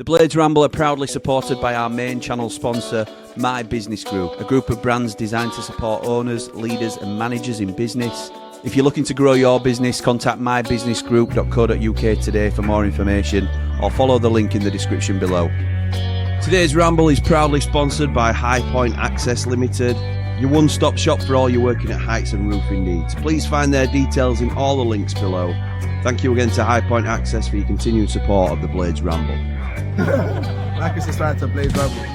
The Blades Ramble are proudly supported by our main channel sponsor, My Business Group, a group of brands designed to support owners, leaders and managers in business. If you're looking to grow your business, contact mybusinessgroup.co.uk today for more information or follow the link in the description below. Today's Ramble is proudly sponsored by High Point Access Limited, your one-stop shop for all your working at heights and roofing needs. Please find their details in all the links below. Thank you again to High Point Access for your continued support of the Blades Ramble. Like and subscribe to Blades Ramble.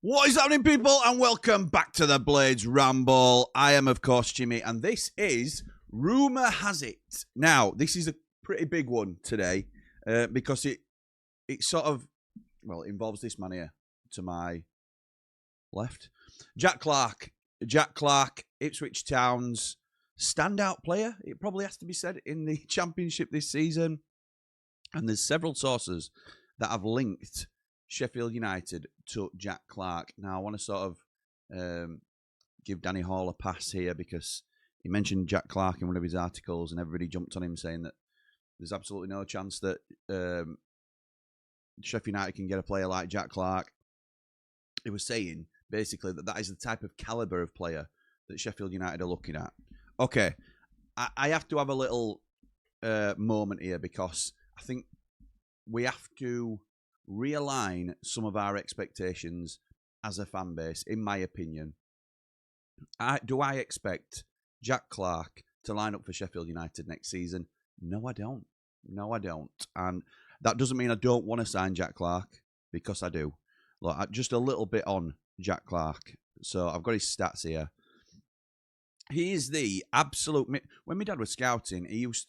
What is happening, people, and welcome back to the Blades Ramble. I am, of course, Jimmy, and this is Rumour Has It. Now, this is a pretty big one today because it sort of, well, it involves this man here to my left. Jack Clarke. Jack Clarke, Ipswich Town's standout player, it probably has to be said, in the Championship this season. And there's several sources that have linked Sheffield United to Jack Clarke. Now, I want to sort of give Danny Hall a pass here because he mentioned Jack Clarke in one of his articles and everybody jumped on him saying that there's absolutely no chance that Sheffield United can get a player like Jack Clarke. He was saying, basically, that that is the type of calibre of player that Sheffield United are looking at. Okay, I have to have a little moment here because I think we have to realign some of our expectations as a fan base, in my opinion. Do I expect Jack Clarke to line up for Sheffield United next season? No, I don't. No, I don't. And that doesn't mean I don't want to sign Jack Clarke, because I do. Look, just a little bit on Jack Clarke. So I've got his stats here. He is the absolute... When my dad was scouting, he was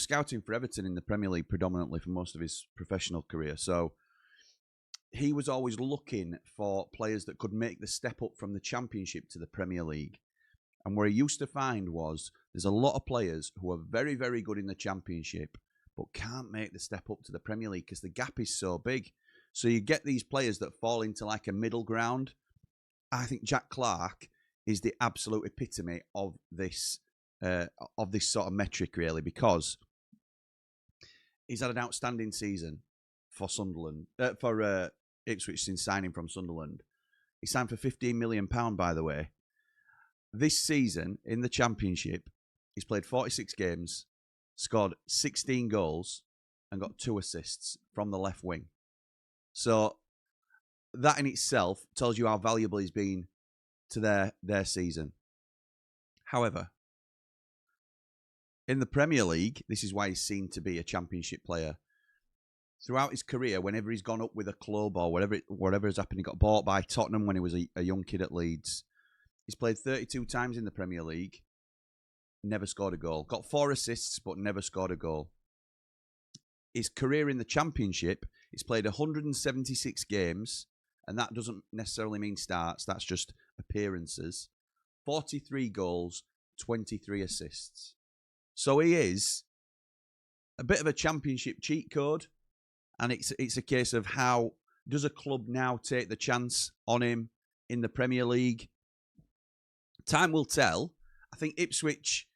scouting for Everton in the Premier League predominantly for most of his professional career. So he was always looking for players that could make the step up from the Championship to the Premier League. And where he used to find was there's a lot of players who are very, very good in the Championship but can't make the step up to the Premier League because the gap is so big. So you get these players that fall into like a middle ground. I think Jack Clarke is the absolute epitome of this sort of metric, really, because he's had an outstanding season for Sunderland, for Ipswich since signing from Sunderland. He signed for £15 million, by the way. This season in the Championship, he's played 46 games, scored 16 goals, and got 2 assists from the left wing. So that in itself tells you how valuable he's been to their season. However, in the Premier League, this is why he's seen to be a Championship player. Throughout his career, whenever he's gone up with a club or whatever has happened, he got bought by Tottenham when he was a young kid at Leeds. He's played 32 times in the Premier League, never scored a goal. Got 4 assists, but never scored a goal. His career in the Championship, he's played 176 games, and that doesn't necessarily mean starts, that's just appearances. 43 goals, 23 assists. So he is a bit of a Championship cheat code, and it's a case of how does a club now take the chance on him in the Premier League? Time will tell. I think Ipswich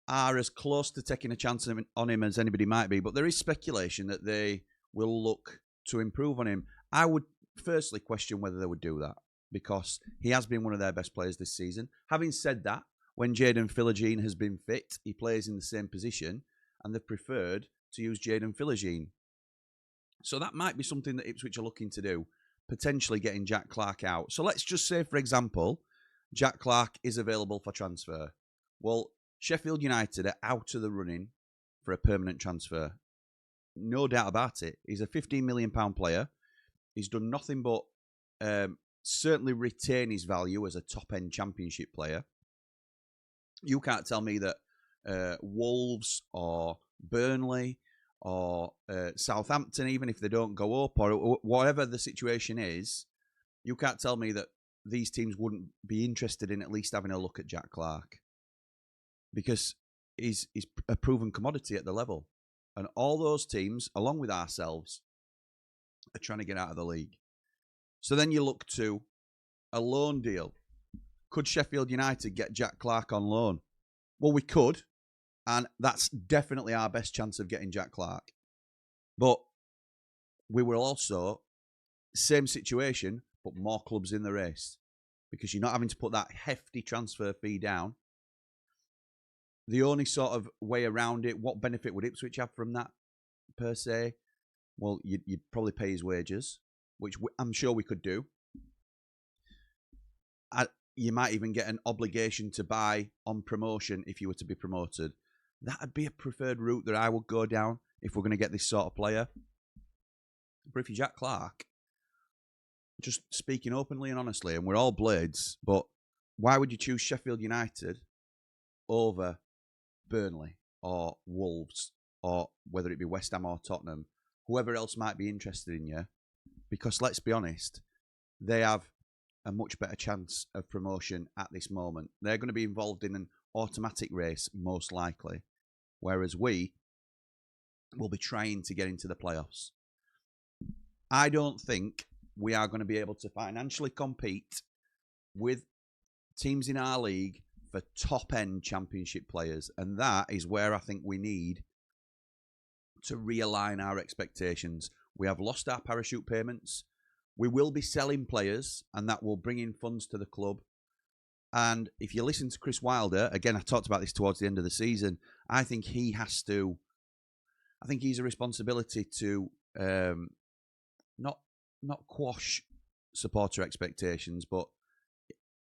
are as close to taking a chance on him as anybody might be, but there is speculation that they will look to improve on him. I would firstly question whether they would do that, because he has been one of their best players this season. Having said that, when Jaden Philogene has been fit, he plays in the same position, and they've preferred to use Jaden Philogene. So that might be something that Ipswich are looking to do, potentially getting Jack Clarke out. So let's just say, for example, Jack Clarke is available for transfer. Well, Sheffield United are out of the running for a permanent transfer. No doubt about it. He's a £15 million player. He's done nothing but certainly retain his value as a top-end Championship player. You can't tell me that Wolves or Burnley or Southampton, even if they don't go up or whatever the situation is, you can't tell me that these teams wouldn't be interested in at least having a look at Jack Clarke, because he's a proven commodity at the level. And all those teams, along with ourselves, are trying to get out of the league. So then you look to a loan deal. Could Sheffield United get Jack Clarke on loan? Well, we could, and that's definitely our best chance of getting Jack Clarke. But we will also, same situation, but more clubs in the race, because you're not having to put that hefty transfer fee down. The only sort of way around it, what benefit would Ipswich have from that, per se? Well, you'd probably pay his wages, which I'm sure we could do. You might even get an obligation to buy on promotion if you were to be promoted. That would be a preferred route that I would go down if we're going to get this sort of player. But if you're Jack Clarke, just speaking openly and honestly, and we're all blades, but why would you choose Sheffield United over Burnley or Wolves, or whether it be West Ham or Tottenham, whoever else might be interested in you? Because let's be honest, they have a much better chance of promotion at this moment. They're going to be involved in an automatic race, most likely, whereas we will be trying to get into the playoffs. I don't think we are going to be able to financially compete with teams in our league for top-end championship players, and that is where I think we need to realign our expectations. We have lost our parachute payments. We will be selling players, and that will bring in funds to the club. And if you listen to Chris Wilder, again, I talked about this towards the end of the season, I think he has to, I think he's a responsibility to not quash supporter expectations, but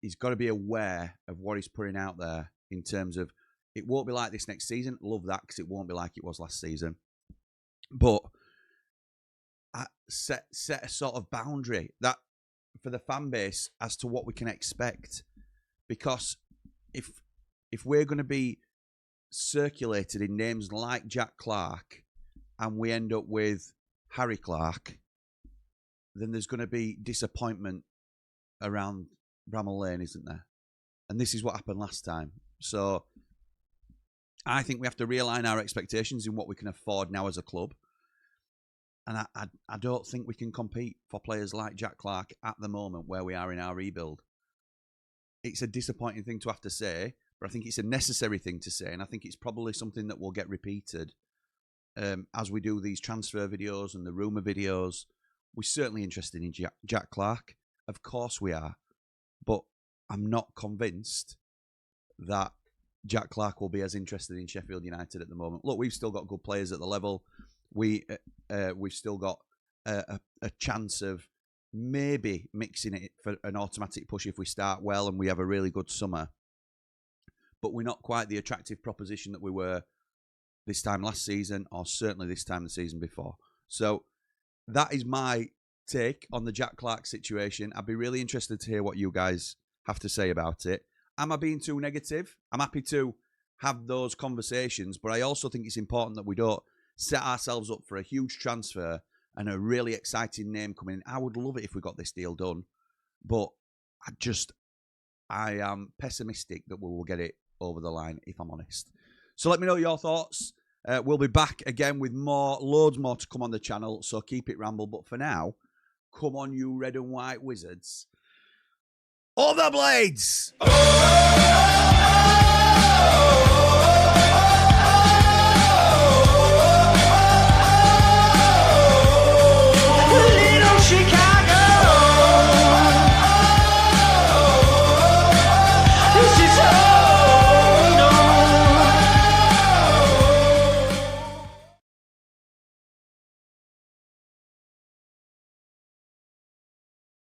he's got to be aware of what he's putting out there in terms of, it won't be like this next season. Love that, because it won't be like it was last season. But set a sort of boundary that for the fan base as to what we can expect, because if we're going to be circulated in names like Jack Clarke and we end up with Harry Clarke, then there's going to be disappointment around Bramall Lane, isn't there? And this is what happened last time. So I think we have to realign our expectations in what we can afford now as a club. And I don't think we can compete for players like Jack Clarke at the moment where we are in our rebuild. It's a disappointing thing to have to say, but I think it's a necessary thing to say. And I think it's probably something that will get repeated as we do these transfer videos and the rumour videos. We're certainly interested in Jack Clarke. Of course we are. But I'm not convinced that Jack Clarke will be as interested in Sheffield United at the moment. Look, we've still got good players at the level. We've still got a chance of maybe mixing it for an automatic push if we start well and we have a really good summer. But we're not quite the attractive proposition that we were this time last season, or certainly this time the season before. So that is my take on the Jack Clarke situation. I'd be really interested to hear what you guys have to say about it. Am I being too negative? I'm happy to have those conversations, but I also think it's important that we don't set ourselves up for a huge transfer and a really exciting name coming in. I would love it if we got this deal done, but I am pessimistic that we will get it over the line, if I'm honest. So let me know your thoughts. We'll be back again with loads more to come on the channel, so keep it Ramble. But for now, come on, you red and white wizards. All the blades! Oh!